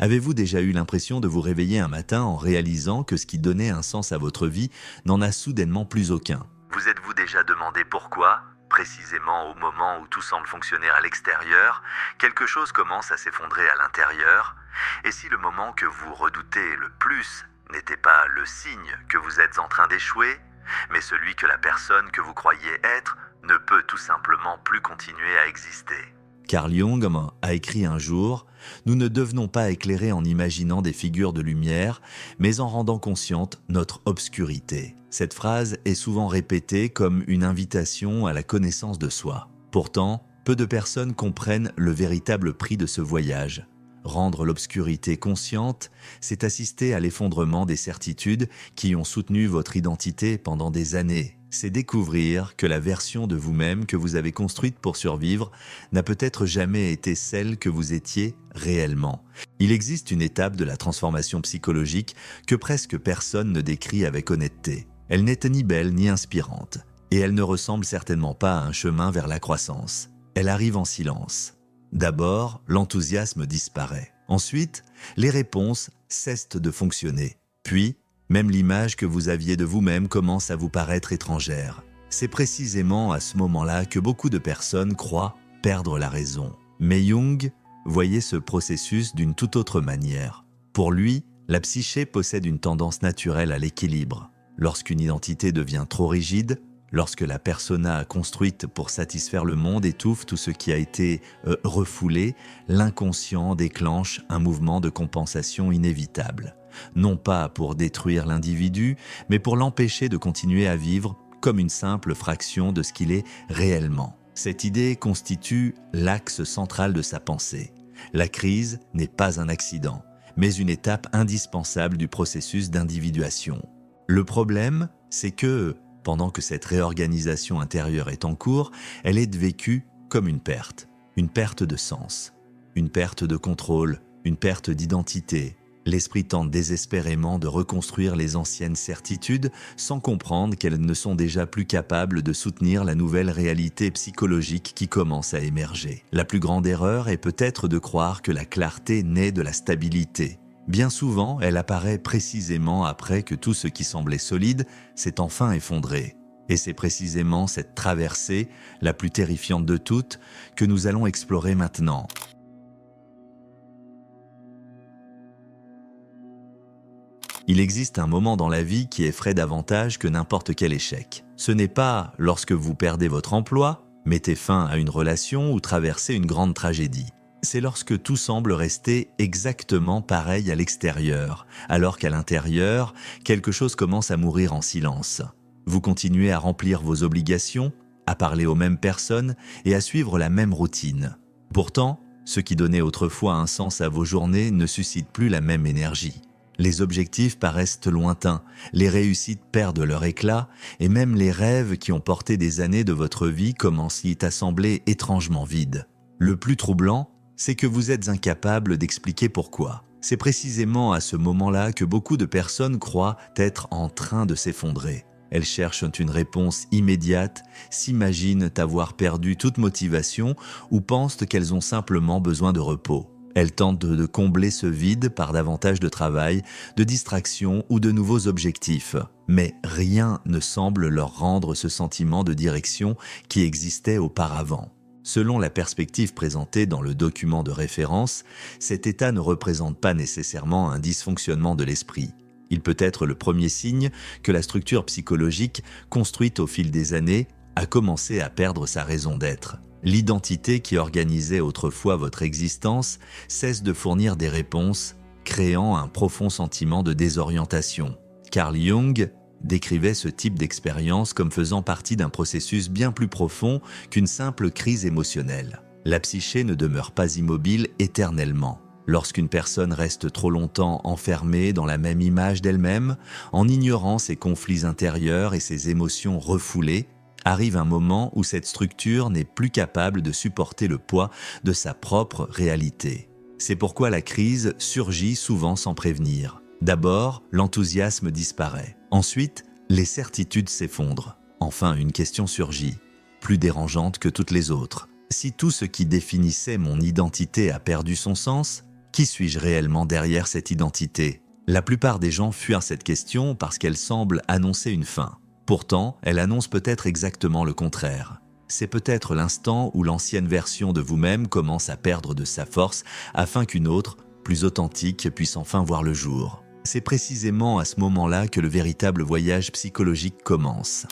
Avez-vous déjà eu l'impression de vous réveiller un matin en réalisant que ce qui donnait un sens à votre vie n'en a soudainement plus aucun? Vous êtes-vous déjà demandé pourquoi, précisément au moment où tout semble fonctionner à l'extérieur, quelque chose commence à s'effondrer à l'intérieur? Et si le moment que vous redoutez le plus n'était pas le signe que vous êtes en train d'échouer, mais celui que la personne que vous croyez être ne peut tout simplement plus continuer à exister? Carl Jung a écrit un jour « Nous ne devenons pas éclairés en imaginant des figures de lumière, mais en rendant consciente notre obscurité. » Cette phrase est souvent répétée comme une invitation à la connaissance de soi. Pourtant, peu de personnes comprennent le véritable prix de ce voyage. Rendre l'obscurité consciente, c'est assister à l'effondrement des certitudes qui ont soutenu votre identité pendant des années. C'est découvrir que la version de vous-même que vous avez construite pour survivre n'a peut-être jamais été celle que vous étiez réellement. Il existe une étape de la transformation psychologique que presque personne ne décrit avec honnêteté. Elle n'est ni belle ni inspirante, et elle ne ressemble certainement pas à un chemin vers la croissance. Elle arrive en silence. D'abord, l'enthousiasme disparaît. Ensuite, les réponses cessent de fonctionner. Puis, même l'image que vous aviez de vous-même commence à vous paraître étrangère. C'est précisément à ce moment-là que beaucoup de personnes croient perdre la raison. Mais Jung voyait ce processus d'une toute autre manière. Pour lui, la psyché possède une tendance naturelle à l'équilibre. Lorsqu'une identité devient trop rigide, lorsque la persona construite pour satisfaire le monde étouffe tout ce qui a été refoulé, l'inconscient déclenche un mouvement de compensation inévitable. Non pas pour détruire l'individu, mais pour l'empêcher de continuer à vivre comme une simple fraction de ce qu'il est réellement. Cette idée constitue l'axe central de sa pensée. La crise n'est pas un accident, mais une étape indispensable du processus d'individuation. Le problème, c'est que, pendant que cette réorganisation intérieure est en cours, elle est vécue comme une perte de sens, une perte de contrôle, une perte d'identité. L'esprit tente désespérément de reconstruire les anciennes certitudes sans comprendre qu'elles ne sont déjà plus capables de soutenir la nouvelle réalité psychologique qui commence à émerger. La plus grande erreur est peut-être de croire que la clarté naît de la stabilité. Bien souvent, elle apparaît précisément après que tout ce qui semblait solide s'est enfin effondré. Et c'est précisément cette traversée, la plus terrifiante de toutes, que nous allons explorer maintenant. Il existe un moment dans la vie qui effraie davantage que n'importe quel échec. Ce n'est pas lorsque vous perdez votre emploi, mettez fin à une relation ou traversez une grande tragédie. C'est lorsque tout semble rester exactement pareil à l'extérieur, alors qu'à l'intérieur, quelque chose commence à mourir en silence. Vous continuez à remplir vos obligations, à parler aux mêmes personnes et à suivre la même routine. Pourtant, ce qui donnait autrefois un sens à vos journées ne suscite plus la même énergie. Les objectifs paraissent lointains, les réussites perdent leur éclat et même les rêves qui ont porté des années de votre vie commencent à sembler étrangement vides. Le plus troublant, c'est que vous êtes incapable d'expliquer pourquoi. C'est précisément à ce moment-là que beaucoup de personnes croient être en train de s'effondrer. Elles cherchent une réponse immédiate, s'imaginent avoir perdu toute motivation ou pensent qu'elles ont simplement besoin de repos. Elles tentent de combler ce vide par davantage de travail, de distraction ou de nouveaux objectifs. Mais rien ne semble leur rendre ce sentiment de direction qui existait auparavant. Selon la perspective présentée dans le document de référence, cet état ne représente pas nécessairement un dysfonctionnement de l'esprit. Il peut être le premier signe que la structure psychologique, construite au fil des années, a commencé à perdre sa raison d'être. L'identité qui organisait autrefois votre existence cesse de fournir des réponses, créant un profond sentiment de désorientation. Carl Jung décrivait ce type d'expérience comme faisant partie d'un processus bien plus profond qu'une simple crise émotionnelle. La psyché ne demeure pas immobile éternellement. Lorsqu'une personne reste trop longtemps enfermée dans la même image d'elle-même, en ignorant ses conflits intérieurs et ses émotions refoulées, arrive un moment où cette structure n'est plus capable de supporter le poids de sa propre réalité. C'est pourquoi la crise surgit souvent sans prévenir. D'abord, l'enthousiasme disparaît. Ensuite, les certitudes s'effondrent. Enfin, une question surgit, plus dérangeante que toutes les autres. Si tout ce qui définissait mon identité a perdu son sens, Qui suis-je réellement derrière cette identité? La plupart des gens fuirent cette question parce qu'elle semble annoncer une fin. Pourtant, elle annonce peut-être exactement le contraire. C'est peut-être l'instant où l'ancienne version de vous-même commence à perdre de sa force afin qu'une autre, plus authentique, puisse enfin voir le jour. C'est précisément à ce moment-là que le véritable voyage psychologique commence.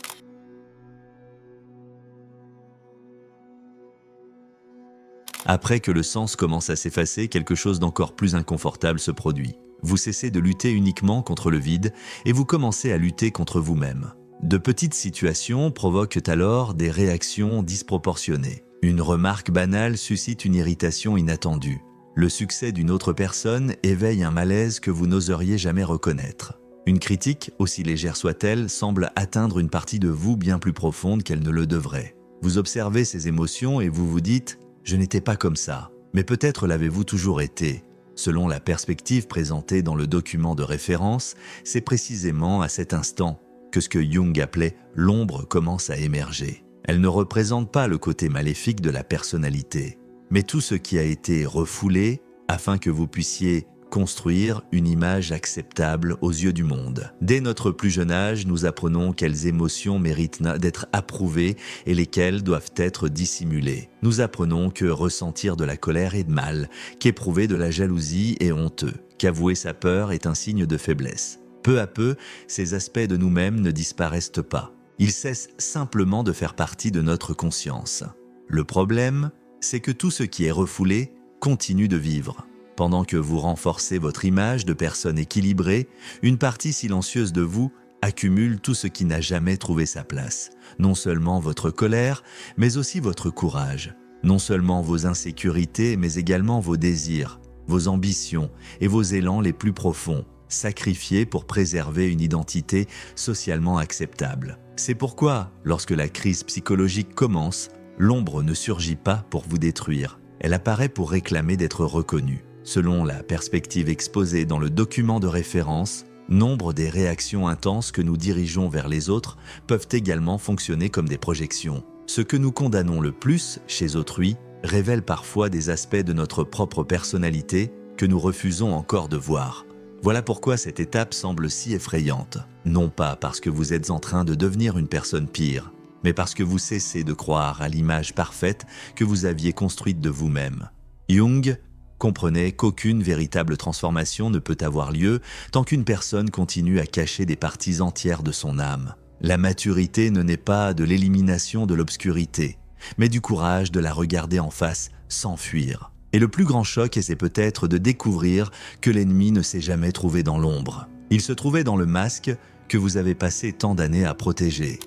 Après que le sens commence à s'effacer, quelque chose d'encore plus inconfortable se produit. Vous cessez de lutter uniquement contre le vide et vous commencez à lutter contre vous-même. De petites situations provoquent alors des réactions disproportionnées. Une remarque banale suscite une irritation inattendue. Le succès d'une autre personne éveille un malaise que vous n'oseriez jamais reconnaître. Une critique, aussi légère soit-elle, semble atteindre une partie de vous bien plus profonde qu'elle ne le devrait. Vous observez ces émotions et vous vous dites « je n'étais pas comme ça ». Mais peut-être l'avez-vous toujours été. Selon la perspective présentée dans le document de référence, c'est précisément à cet instant que ce que Jung appelait « l'ombre » commence à émerger. Elle ne représente pas le côté maléfique de la personnalité, mais tout ce qui a été refoulé afin que vous puissiez construire une image acceptable aux yeux du monde. Dès notre plus jeune âge, nous apprenons quelles émotions méritent d'être approuvées et lesquelles doivent être dissimulées. Nous apprenons que ressentir de la colère est mal, qu'éprouver de la jalousie est honteux, qu'avouer sa peur est un signe de faiblesse. Peu à peu, ces aspects de nous-mêmes ne disparaissent pas. Ils cessent simplement de faire partie de notre conscience. Le problème, c'est que tout ce qui est refoulé continue de vivre. Pendant que vous renforcez votre image de personne équilibrée, une partie silencieuse de vous accumule tout ce qui n'a jamais trouvé sa place. Non seulement votre colère, mais aussi votre courage. Non seulement vos insécurités, mais également vos désirs, vos ambitions et vos élans les plus profonds, sacrifiés pour préserver une identité socialement acceptable. C'est pourquoi, lorsque la crise psychologique commence, l'ombre ne surgit pas pour vous détruire. Elle apparaît pour réclamer d'être reconnue. Selon la perspective exposée dans le document de référence, nombre des réactions intenses que nous dirigeons vers les autres peuvent également fonctionner comme des projections. Ce que nous condamnons le plus chez autrui révèle parfois des aspects de notre propre personnalité que nous refusons encore de voir. Voilà pourquoi cette étape semble si effrayante. Non pas parce que vous êtes en train de devenir une personne pire, mais parce que vous cessez de croire à l'image parfaite que vous aviez construite de vous-même. Jung comprenait qu'aucune véritable transformation ne peut avoir lieu tant qu'une personne continue à cacher des parties entières de son âme. La maturité ne naît pas de l'élimination de l'obscurité, mais du courage de la regarder en face sans fuir. Et le plus grand choc, c'est peut-être de découvrir que l'ennemi ne s'est jamais trouvé dans l'ombre. Il se trouvait dans le masque que vous avez passé tant d'années à protéger.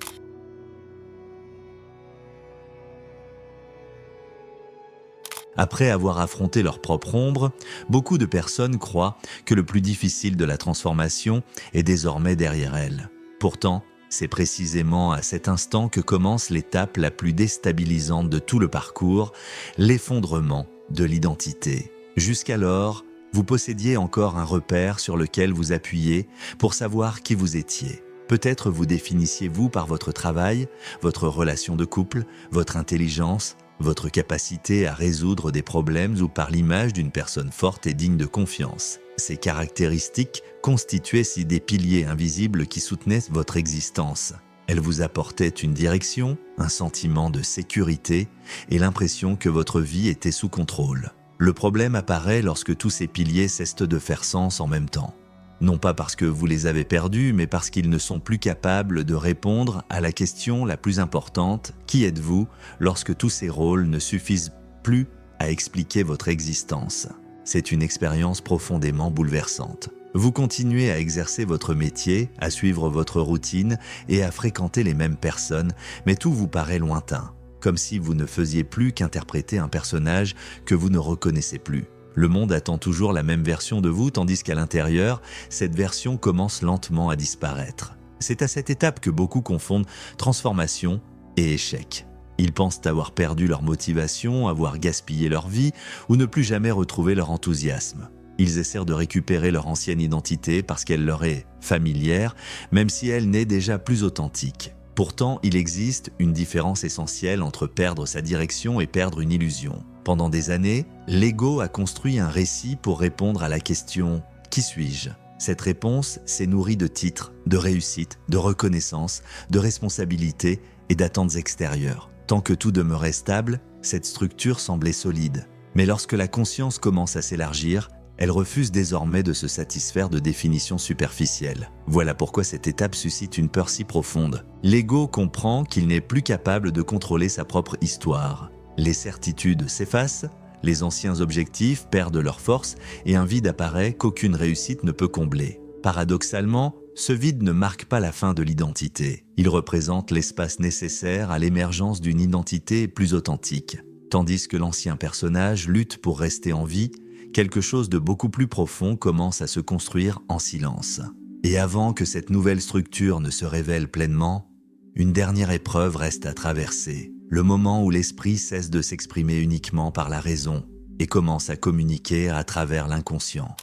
Après avoir affronté leur propre ombre, beaucoup de personnes croient que le plus difficile de la transformation est désormais derrière elles. Pourtant, c'est précisément à cet instant que commence l'étape la plus déstabilisante de tout le parcours, l'effondrement de l'identité. Jusqu'alors, vous possédiez encore un repère sur lequel vous appuyez pour savoir qui vous étiez. Peut-être vous définissiez-vous par votre travail, votre relation de couple, votre intelligence, votre capacité à résoudre des problèmes ou par l'image d'une personne forte et digne de confiance. Ces caractéristiques constituaient si des piliers invisibles qui soutenaient votre existence. Elles vous apportaient une direction, un sentiment de sécurité et l'impression que votre vie était sous contrôle. Le problème apparaît lorsque tous ces piliers cessent de faire sens en même temps. Non pas parce que vous les avez perdus, mais parce qu'ils ne sont plus capables de répondre à la question la plus importante « Qui êtes-vous » lorsque tous ces rôles ne suffisent plus à expliquer votre existence. C'est une expérience profondément bouleversante. Vous continuez à exercer votre métier, à suivre votre routine et à fréquenter les mêmes personnes, mais tout vous paraît lointain, comme si vous ne faisiez plus qu'interpréter un personnage que vous ne reconnaissez plus. Le monde attend toujours la même version de vous, tandis qu'à l'intérieur, cette version commence lentement à disparaître. C'est à cette étape que beaucoup confondent transformation et échec. Ils pensent avoir perdu leur motivation, avoir gaspillé leur vie ou ne plus jamais retrouver leur enthousiasme. Ils essaient de récupérer leur ancienne identité parce qu'elle leur est familière, même si elle n'est déjà plus authentique. Pourtant, il existe une différence essentielle entre perdre sa direction et perdre une illusion. Pendant des années, l'ego a construit un récit pour répondre à la question « Qui suis-je » Cette réponse s'est nourrie de titres, de réussites, de reconnaissance, de responsabilités et d'attentes extérieures. Tant que tout demeurait stable, cette structure semblait solide. Mais lorsque la conscience commence à s'élargir, elle refuse désormais de se satisfaire de définitions superficielles. Voilà pourquoi cette étape suscite une peur si profonde. L'ego comprend qu'il n'est plus capable de contrôler sa propre histoire. Les certitudes s'effacent, les anciens objectifs perdent leur force et un vide apparaît qu'aucune réussite ne peut combler. Paradoxalement, ce vide ne marque pas la fin de l'identité. Il représente l'espace nécessaire à l'émergence d'une identité plus authentique. Tandis que l'ancien personnage lutte pour rester en vie, quelque chose de beaucoup plus profond commence à se construire en silence. Et avant que cette nouvelle structure ne se révèle pleinement, une dernière épreuve reste à traverser. Le moment où l'esprit cesse de s'exprimer uniquement par la raison et commence à communiquer à travers l'inconscient.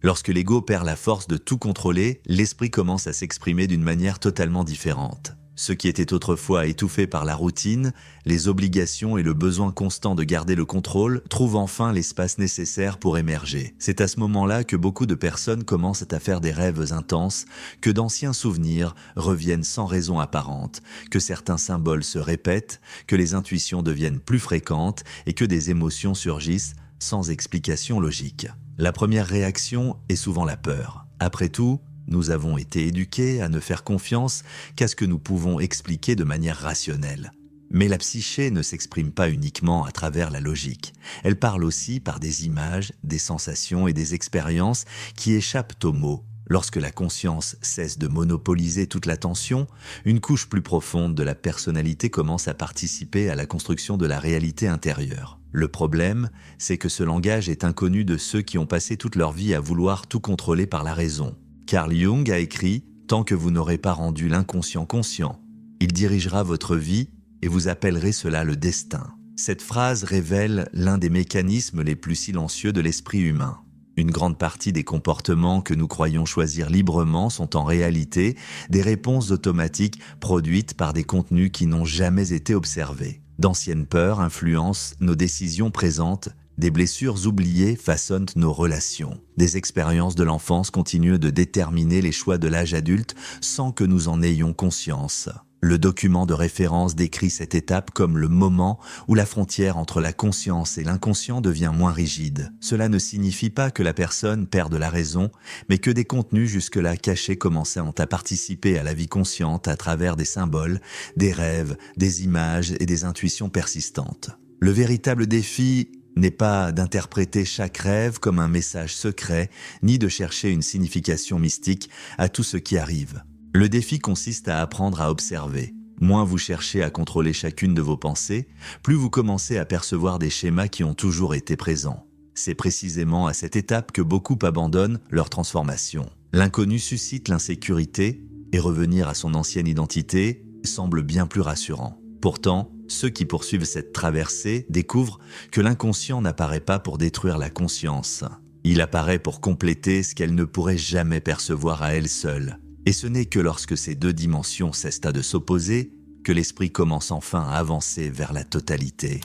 Lorsque l'ego perd la force de tout contrôler, l'esprit commence à s'exprimer d'une manière totalement différente. Ce qui était autrefois étouffé par la routine, les obligations et le besoin constant de garder le contrôle trouve enfin l'espace nécessaire pour émerger. C'est à ce moment-là que beaucoup de personnes commencent à faire des rêves intenses, que d'anciens souvenirs reviennent sans raison apparente, que certains symboles se répètent, que les intuitions deviennent plus fréquentes et que des émotions surgissent sans explication logique. La première réaction est souvent la peur. Après tout, nous avons été éduqués à ne faire confiance qu'à ce que nous pouvons expliquer de manière rationnelle. Mais la psyché ne s'exprime pas uniquement à travers la logique. Elle parle aussi par des images, des sensations et des expériences qui échappent aux mots. Lorsque la conscience cesse de monopoliser toute l'attention, une couche plus profonde de la personnalité commence à participer à la construction de la réalité intérieure. Le problème, c'est que ce langage est inconnu de ceux qui ont passé toute leur vie à vouloir tout contrôler par la raison. Carl Jung a écrit « Tant que vous n'aurez pas rendu l'inconscient conscient, il dirigera votre vie et vous appellerez cela le destin ». Cette phrase révèle l'un des mécanismes les plus silencieux de l'esprit humain. Une grande partie des comportements que nous croyons choisir librement sont en réalité des réponses automatiques produites par des contenus qui n'ont jamais été observés. D'anciennes peurs influencent nos décisions présentes. Des blessures oubliées façonnent nos relations. Des expériences de l'enfance continuent de déterminer les choix de l'âge adulte sans que nous en ayons conscience. Le document de référence décrit cette étape comme le moment où la frontière entre la conscience et l'inconscient devient moins rigide. Cela ne signifie pas que la personne perde la raison, mais que des contenus jusque-là cachés commençant à participer à la vie consciente à travers des symboles, des rêves, des images et des intuitions persistantes. Le véritable défi n'est pas d'interpréter chaque rêve comme un message secret, ni de chercher une signification mystique à tout ce qui arrive. Le défi consiste à apprendre à observer. Moins vous cherchez à contrôler chacune de vos pensées, plus vous commencez à percevoir des schémas qui ont toujours été présents. C'est précisément à cette étape que beaucoup abandonnent leur transformation. L'inconnu suscite l'insécurité et revenir à son ancienne identité semble bien plus rassurant. Pourtant, ceux qui poursuivent cette traversée découvrent que l'inconscient n'apparaît pas pour détruire la conscience. Il apparaît pour compléter ce qu'elle ne pourrait jamais percevoir à elle seule. Et ce n'est que lorsque ces deux dimensions cessent de s'opposer que l'esprit commence enfin à avancer vers la totalité.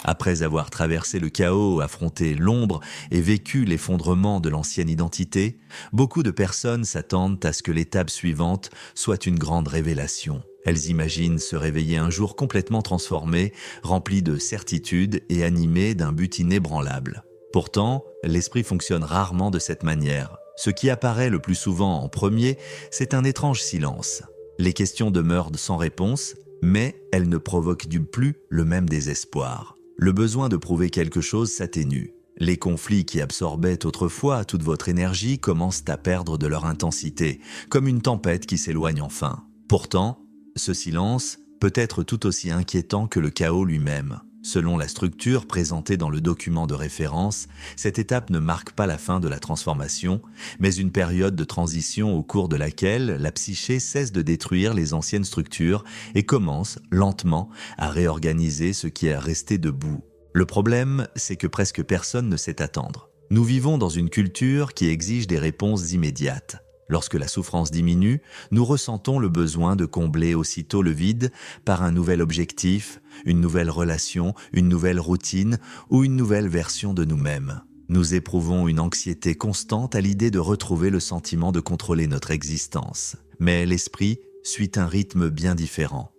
Après avoir traversé le chaos, affronté l'ombre et vécu l'effondrement de l'ancienne identité, beaucoup de personnes s'attendent à ce que l'étape suivante soit une grande révélation. Elles imaginent se réveiller un jour complètement transformé, rempli de certitude et animé d'un but inébranlable. Pourtant, l'esprit fonctionne rarement de cette manière. Ce qui apparaît le plus souvent en premier, c'est un étrange silence. Les questions demeurent sans réponse, mais elles ne provoquent plus le même désespoir. Le besoin de prouver quelque chose s'atténue. Les conflits qui absorbaient autrefois toute votre énergie commencent à perdre de leur intensité, comme une tempête qui s'éloigne enfin. Pourtant, ce silence peut être tout aussi inquiétant que le chaos lui-même. Selon la structure présentée dans le document de référence, cette étape ne marque pas la fin de la transformation, mais une période de transition au cours de laquelle la psyché cesse de détruire les anciennes structures et commence, lentement, à réorganiser ce qui est resté debout. Le problème, c'est que presque personne ne sait attendre. Nous vivons dans une culture qui exige des réponses immédiates. Lorsque la souffrance diminue, nous ressentons le besoin de combler aussitôt le vide par un nouvel objectif, une nouvelle relation, une nouvelle routine ou une nouvelle version de nous-mêmes. Nous éprouvons une anxiété constante à l'idée de retrouver le sentiment de contrôler notre existence. Mais l'esprit suit un rythme bien différent.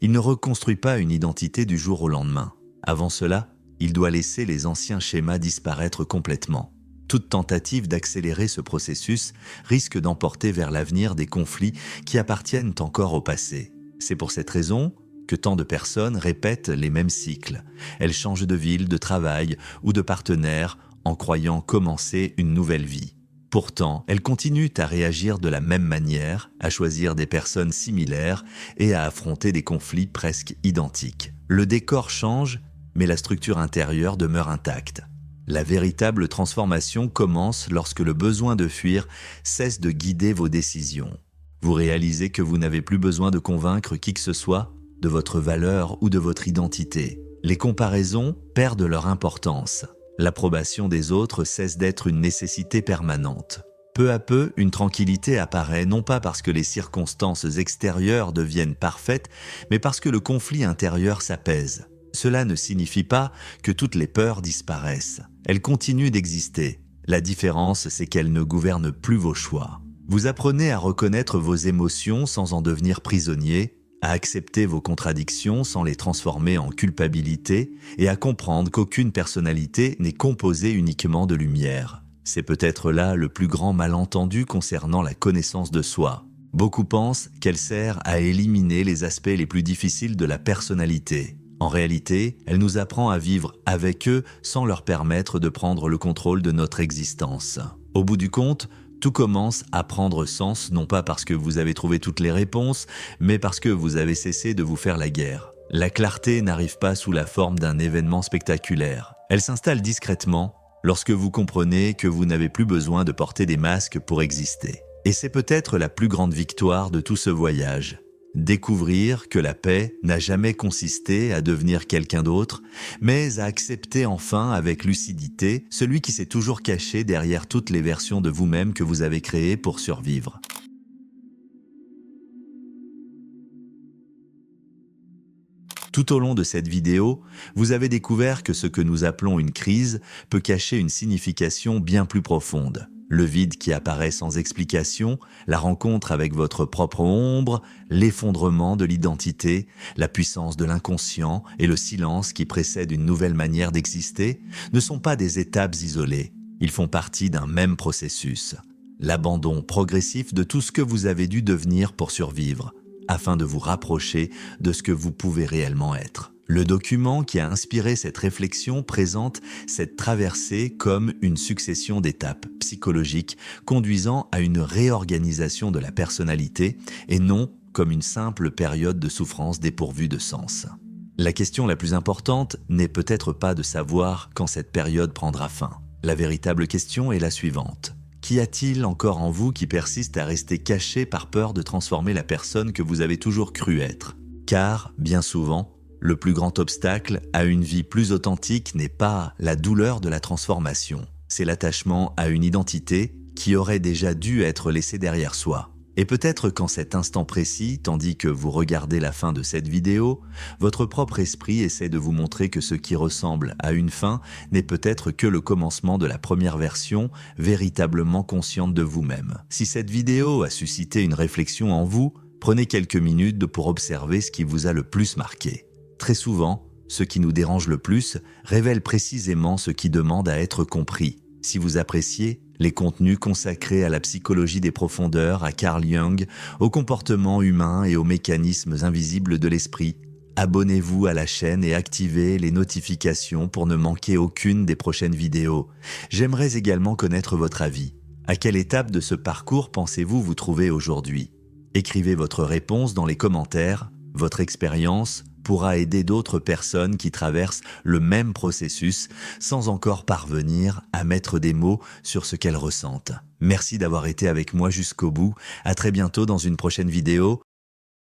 Il ne reconstruit pas une identité du jour au lendemain. Avant cela, il doit laisser les anciens schémas disparaître complètement. Toute tentative d'accélérer ce processus risque d'emporter vers l'avenir des conflits qui appartiennent encore au passé. C'est pour cette raison que tant de personnes répètent les mêmes cycles. Elles changent de ville, de travail ou de partenaire en croyant commencer une nouvelle vie. Pourtant, elles continuent à réagir de la même manière, à choisir des personnes similaires et à affronter des conflits presque identiques. Le décor change, mais la structure intérieure demeure intacte. La véritable transformation commence lorsque le besoin de fuir cesse de guider vos décisions. Vous réalisez que vous n'avez plus besoin de convaincre qui que ce soit de votre valeur ou de votre identité. Les comparaisons perdent leur importance. L'approbation des autres cesse d'être une nécessité permanente. Peu à peu, une tranquillité apparaît, non pas parce que les circonstances extérieures deviennent parfaites, mais parce que le conflit intérieur s'apaise. Cela ne signifie pas que toutes les peurs disparaissent. Elles continuent d'exister. La différence, c'est qu'elles ne gouvernent plus vos choix. Vous apprenez à reconnaître vos émotions sans en devenir prisonnier, à accepter vos contradictions sans les transformer en culpabilité et à comprendre qu'aucune personnalité n'est composée uniquement de lumière. C'est peut-être là le plus grand malentendu concernant la connaissance de soi. Beaucoup pensent qu'elle sert à éliminer les aspects les plus difficiles de la personnalité. En réalité, elle nous apprend à vivre avec eux sans leur permettre de prendre le contrôle de notre existence. Au bout du compte, tout commence à prendre sens, non pas parce que vous avez trouvé toutes les réponses, mais parce que vous avez cessé de vous faire la guerre. La clarté n'arrive pas sous la forme d'un événement spectaculaire. Elle s'installe discrètement lorsque vous comprenez que vous n'avez plus besoin de porter des masques pour exister. Et c'est peut-être la plus grande victoire de tout ce voyage. Découvrir que la paix n'a jamais consisté à devenir quelqu'un d'autre, mais à accepter enfin avec lucidité celui qui s'est toujours caché derrière toutes les versions de vous-même que vous avez créées pour survivre. Tout au long de cette vidéo, vous avez découvert que ce que nous appelons une crise peut cacher une signification bien plus profonde. Le vide qui apparaît sans explication, la rencontre avec votre propre ombre, l'effondrement de l'identité, la puissance de l'inconscient et le silence qui précède une nouvelle manière d'exister ne sont pas des étapes isolées. Ils font partie d'un même processus. L'abandon progressif de tout ce que vous avez dû devenir pour survivre, afin de vous rapprocher de ce que vous pouvez réellement être. Le document qui a inspiré cette réflexion présente cette traversée comme une succession d'étapes psychologiques conduisant à une réorganisation de la personnalité et non comme une simple période de souffrance dépourvue de sens. La question la plus importante n'est peut-être pas de savoir quand cette période prendra fin. La véritable question est la suivante. Qu'y a-t-il encore en vous qui persiste à rester caché par peur de transformer la personne que vous avez toujours cru être? Car, bien souvent, le plus grand obstacle à une vie plus authentique n'est pas la douleur de la transformation, c'est l'attachement à une identité qui aurait déjà dû être laissée derrière soi. Et peut-être qu'en cet instant précis, tandis que vous regardez la fin de cette vidéo, votre propre esprit essaie de vous montrer que ce qui ressemble à une fin n'est peut-être que le commencement de la première version véritablement consciente de vous-même. Si cette vidéo a suscité une réflexion en vous, prenez quelques minutes pour observer ce qui vous a le plus marqué. Très souvent, ce qui nous dérange le plus révèle précisément ce qui demande à être compris. Si vous appréciez les contenus consacrés à la psychologie des profondeurs, à Carl Jung, au comportement humain et aux mécanismes invisibles de l'esprit, abonnez-vous à la chaîne et activez les notifications pour ne manquer aucune des prochaines vidéos. J'aimerais également connaître votre avis. À quelle étape de ce parcours pensez-vous vous trouver aujourd'hui? Écrivez votre réponse dans les commentaires. Votre expérience pourra aider d'autres personnes qui traversent le même processus sans encore parvenir à mettre des mots sur ce qu'elles ressentent. Merci d'avoir été avec moi jusqu'au bout. À très bientôt dans une prochaine vidéo.